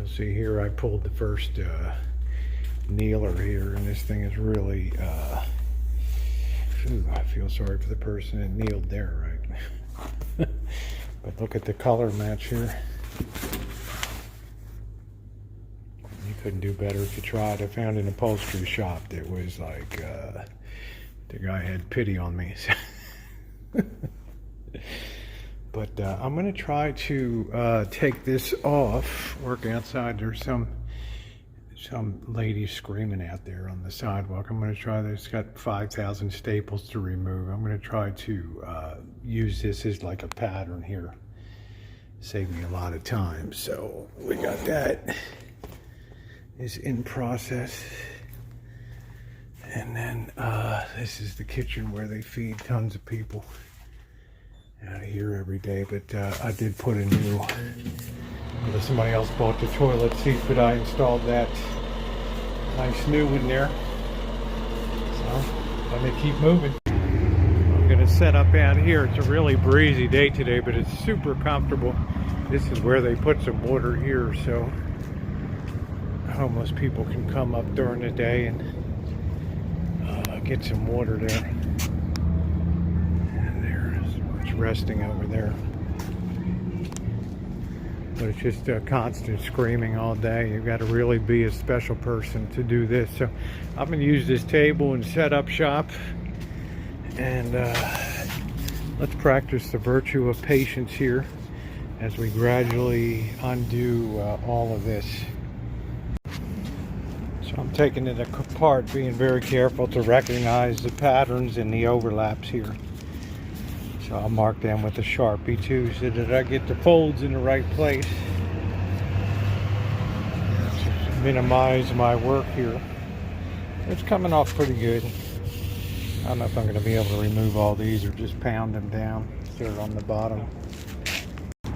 You'll see here I pulled the first kneeler here, and this thing is really, I feel sorry for the person that kneeled there, right? But look at the color match here. You couldn't do better if you tried. I found an upholstery shop that was like, the guy had pity on me. But I'm going to try to take this off, work outside. There's some lady screaming out there on the sidewalk. I'm going to try this. It's got 5,000 staples to remove. I'm going to try to use this as like a pattern here. Save me a lot of time. So we got that. Is in process. And then this is the kitchen where they feed tons of people out of here every day. But I did put a new, somebody else bought the toilet seat, but I installed that nice new one there. So let me keep moving. I'm gonna set up out here. It's a really breezy day today, but it's super comfortable. This is where they put some water here, so homeless people can come up during the day and get some water there. And there's resting over there. But it's just a constant screaming all day. You've got to really be a special person to do this. So I'm going to use this table and set up shop. And let's practice the virtue of patience here as we gradually undo all of this. So I'm taking it apart, being very careful to recognize the patterns and the overlaps here. So I'll mark them with a Sharpie too, so that I get the folds in the right place. Just minimize my work here. It's coming off pretty good. I don't know if I'm going to be able to remove all these or just pound them down so they're on the bottom. I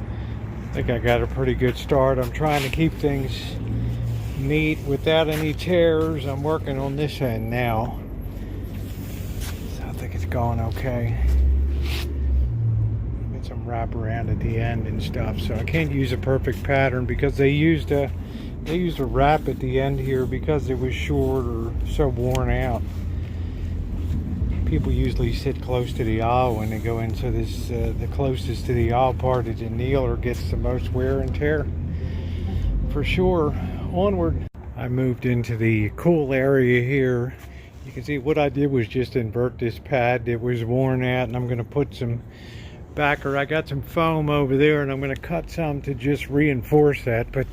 think I got a pretty good start. I'm trying to keep things neat without any tears. I'm working on this end now, so I think it's going okay. Get some wrap around at the end and stuff, so I can't use a perfect pattern because they used a wrap at the end here because it was short or so worn out. People usually sit close to the aisle when they go into this. The closest to the aisle part of the kneeler gets the most wear and tear for sure. Onward. I moved into the cool area here. You can see what I did was just invert this pad that was worn out, and I'm going to put some backer. I got some foam over there, and I'm going to cut some to just reinforce that, but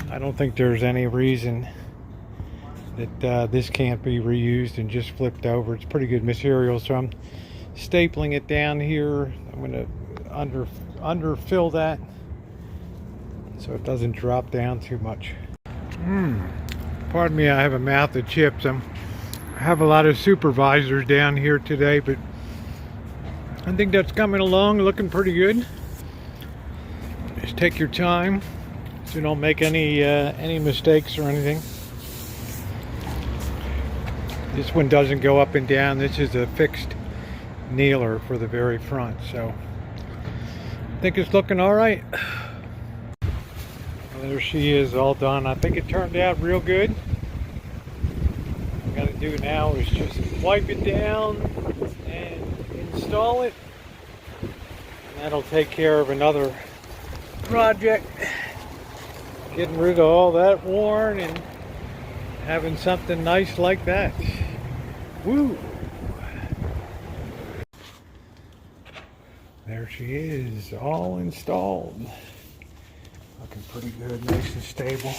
I don't think there's any reason that this can't be reused and just flipped over. It's pretty good material, so I'm stapling it down here. I'm going to underfill that so it doesn't drop down too much. Pardon me, I have a mouth of chips. I have a lot of supervisors down here today, but I think that's coming along, looking pretty good. Just take your time so you don't make any mistakes or anything. This one doesn't go up and down. This is a fixed kneeler for the very front, so I think it's looking all right. There she is, all done. I think it turned out real good. What I gotta do now is just wipe it down and install it. And that'll take care of another project. Getting rid of all that worn and having something nice like that. Woo! There she is, all installed. Looking pretty good, nice and stable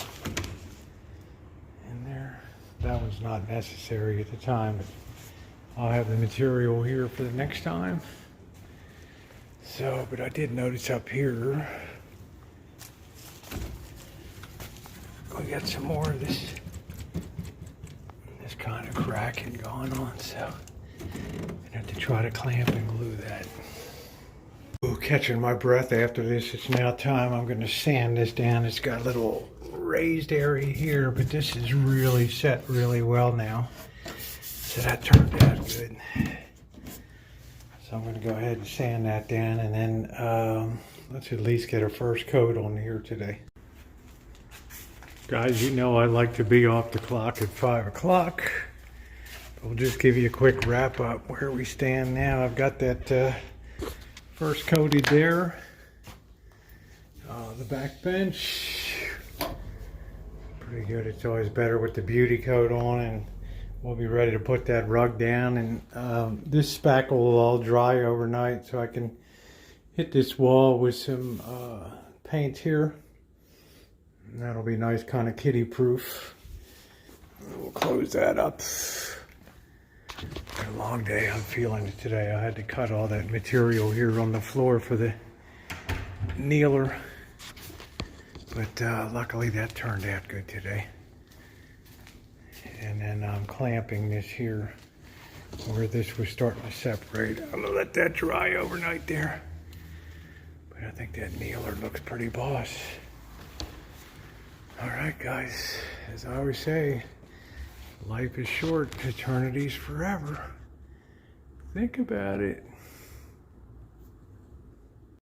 in there. That was not necessary at the time, but I'll have the material here for the next time. So, but I did notice up here, we got some more of this kind of cracking going on, so I have to try to clamp and glue that. Ooh, catching my breath after this. It's now time. I'm going to sand this down. It's got a little raised area here, but this is really set really well now. So that turned out good. So I'm going to go ahead and sand that down, and then let's at least get a first coat on here today. Guys, you know I like to be off the clock at 5 o'clock. We'll just give you a quick wrap up where we stand now. I've got that first coated there. The back bench, pretty good. It's always better with the beauty coat on, and we'll be ready to put that rug down. And this spackle will all dry overnight, so I can hit this wall with some paint here. And that'll be nice, kind of kitty proof. We'll close that up. A long day I'm feeling it today. I had to cut all that material here on the floor for the kneeler, but luckily that turned out good today. And then I'm clamping this here where this was starting to separate. I'm gonna let that dry overnight there, but I think that kneeler looks pretty boss. All right, guys, as I always say, life is short, eternity's forever. Think about it.